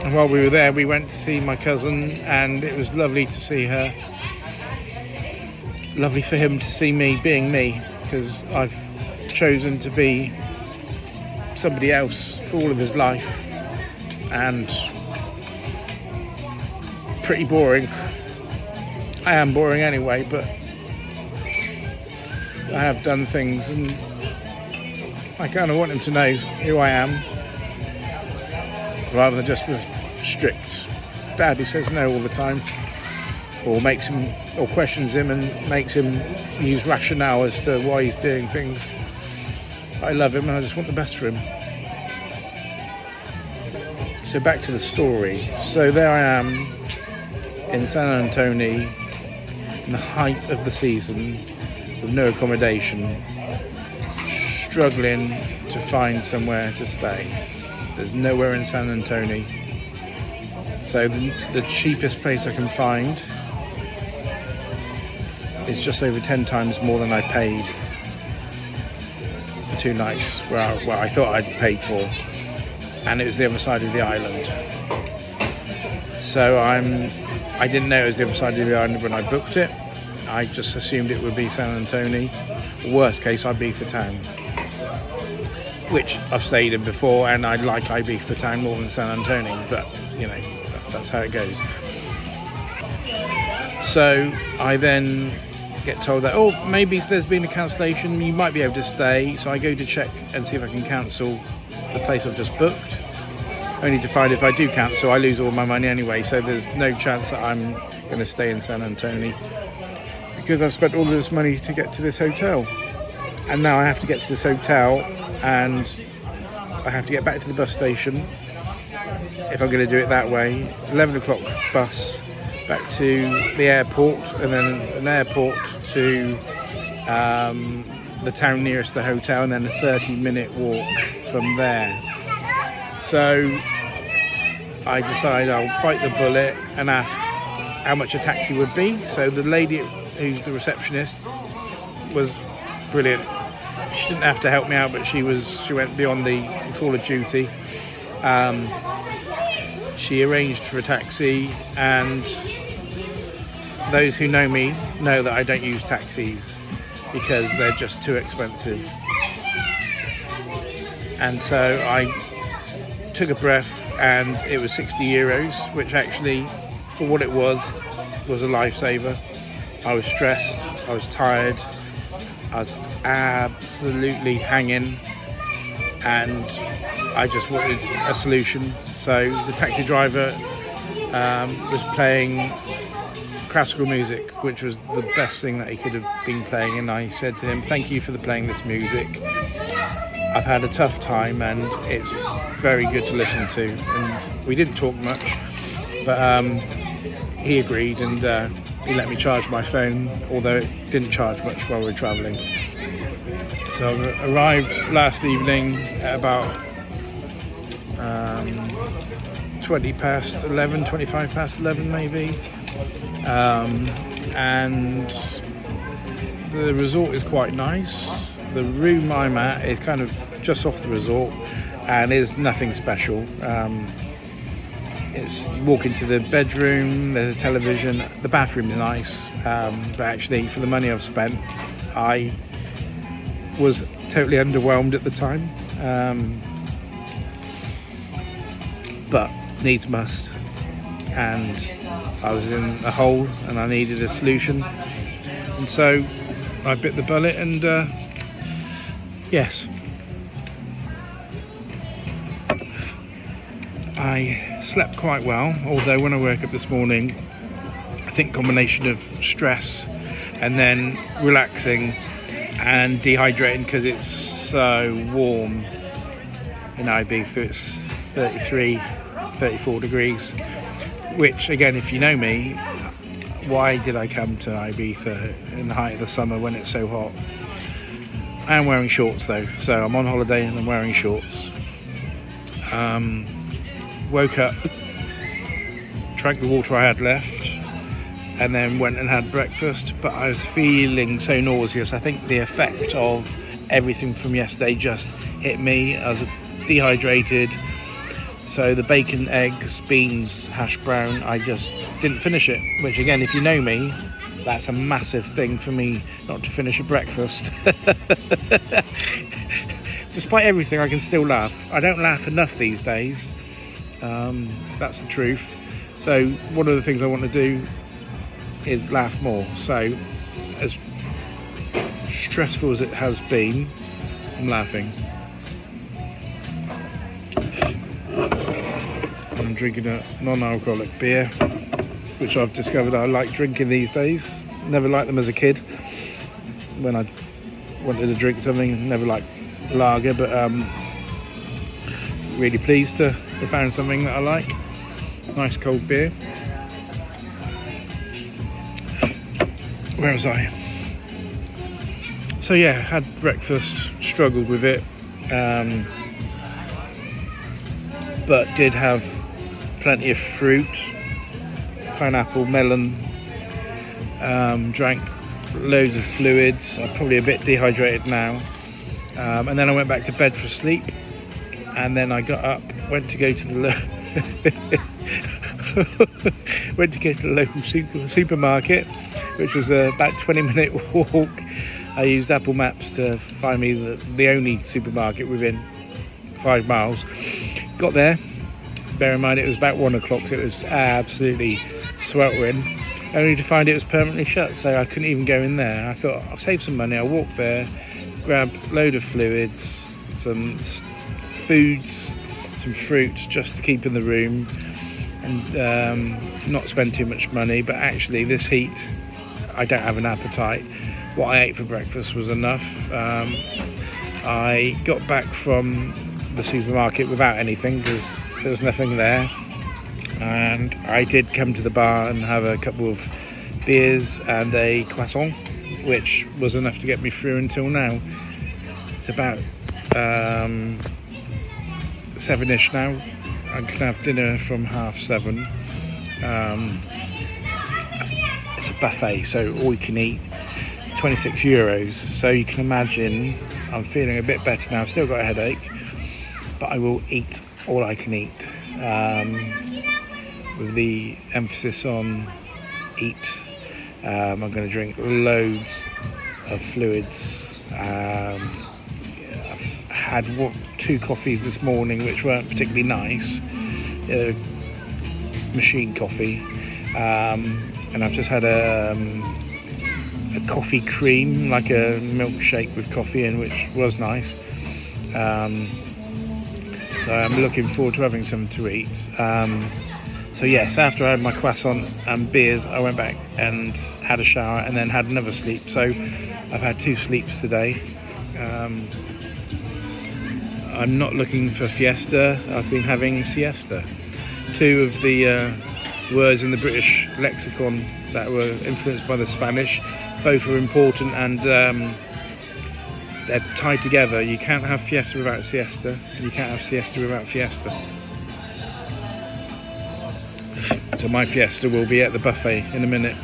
And while we were there, we went to see my cousin, and it was lovely to see her. Lovely for him to see me being me, because I've chosen to be somebody else for all of his life, and pretty boring. I am boring anyway, but I have done things, and I kind of want him to know who I am, rather than just the strict dad who says no all the time, or makes him, or questions him and makes him use rationale as to why he's doing things. I love him and I just want the best for him. So back to the story. So there I am in San Antonio in the height of the season with no accommodation, struggling to find somewhere to stay. There's nowhere in San Antonio. So the cheapest place I can find is just over 10 times more than I paid for 2 nights where I thought I'd paid for, and it was the other side of the island. So I didn't know it was the other side of the island when I booked it. I just assumed it would be San Antonio. Worst case, Ibiza town, which I've stayed in before, and I like Ibiza town more than San Antonio, but you know, that's how it goes. So I then get told that, oh, maybe there's been a cancellation, you might be able to stay. So I go to check and see if I can cancel the place I've just booked, only to find if I do cancel, I lose all my money anyway. So there's no chance that I'm going to stay in San Antonio, because I've spent all this money to get to this hotel, and now I have to get to this hotel, and I have to get back to the bus station if I'm going to do it that way. 11 o'clock bus back to the airport, and then an airport to the town nearest the hotel, and then a 30-minute walk from there. So I decide I'll bite the bullet and ask how much a taxi would be. So the lady who's the receptionist was brilliant. She didn't have to help me out, but she went beyond the call of duty. She arranged for a taxi, and those who know me know that I don't use taxis because they're just too expensive. And so I took a breath, and it was 60 euros, which actually, for what it was a lifesaver. I was stressed, I was tired, I was absolutely hanging, and I just wanted a solution. So the taxi driver was playing classical music, which was the best thing that he could have been playing, and I said to him, thank you for playing this music. I've had a tough time and it's very good to listen to. And we didn't talk much, but he agreed, and he let me charge my phone, although it didn't charge much while we were travelling. So I arrived last evening at about 25 past 11 maybe, and the resort is quite nice. The room I'm at is kind of just off the resort and is nothing special. It's, you walk into the bedroom, there's a television, the bathroom's nice, but actually for the money I've spent, I was totally underwhelmed at the time, but needs must, and I was in a hole and I needed a solution, and so I bit the bullet, and yes, I slept quite well, although when I woke up this morning, I think combination of stress and then relaxing and dehydrating because it's so warm in Ibiza. It's 33, 34 degrees, which again, if you know me, why did I come to Ibiza in the height of the summer when it's so hot? I am wearing shorts though, so I'm on holiday and I'm wearing shorts. Woke up, drank the water I had left, and then went and had breakfast, but I was feeling so nauseous. I think the effect of everything from yesterday just hit me. I was dehydrated, So the bacon, eggs, beans, hash brown, I just didn't finish it. Which again, if you know me, that's a massive thing for me not to finish a breakfast. Despite everything, I can still laugh. I don't laugh enough these days. That's the truth. So one of the things I want to do is laugh more. So as stressful as it has been, I'm laughing. I'm drinking a non-alcoholic beer, which I've discovered I like drinking these days. Never liked them as a kid. When I wanted to drink something, never liked lager, but really pleased to have found something that I like. Nice cold beer. Where was I? So yeah, had breakfast, struggled with it, but did have plenty of fruit, pineapple, melon, drank loads of fluids. I'm probably a bit dehydrated now, and then I went back to bed for sleep, and then I got up, went to go to the local supermarket, which was about 20-minute walk. I used Apple Maps to find me the only supermarket within 5 miles. Got there, bear in mind it was about 1 o'clock, so it was absolutely sweltering, only to find it was permanently shut, so I couldn't even go in there. I thought I'll save some money, I'll walk there, grab a load of fluids, some foods, some fruit just to keep in the room, and not spend too much money. But actually this heat, I don't have an appetite. What I ate for breakfast was enough. I got back from the supermarket without anything because there was nothing there, and I did come to the bar and have a couple of beers and a croissant, which was enough to get me through until now. It's about 7ish now. I can have dinner from 7:30. It's a buffet, so all you can eat, €26. So you can imagine I'm feeling a bit better now. I've still got a headache, but I will eat all I can eat, with the emphasis on eat. I'm going to drink loads of fluids. I've had 2 coffees this morning which weren't particularly nice, machine coffee, and I've just had a coffee cream, like a milkshake with coffee in, which was nice. So I'm looking forward to having something to eat. So yes, after I had my croissant and beers, I went back and had a shower and then had another sleep. So I've had 2 sleeps today. I'm not looking for fiesta, I've been having siesta. 2 of the words in the British lexicon that were influenced by the Spanish, both are important, and they're tied together. You can't have fiesta without siesta, and you can't have siesta without fiesta. So my fiesta will be at the buffet in a minute.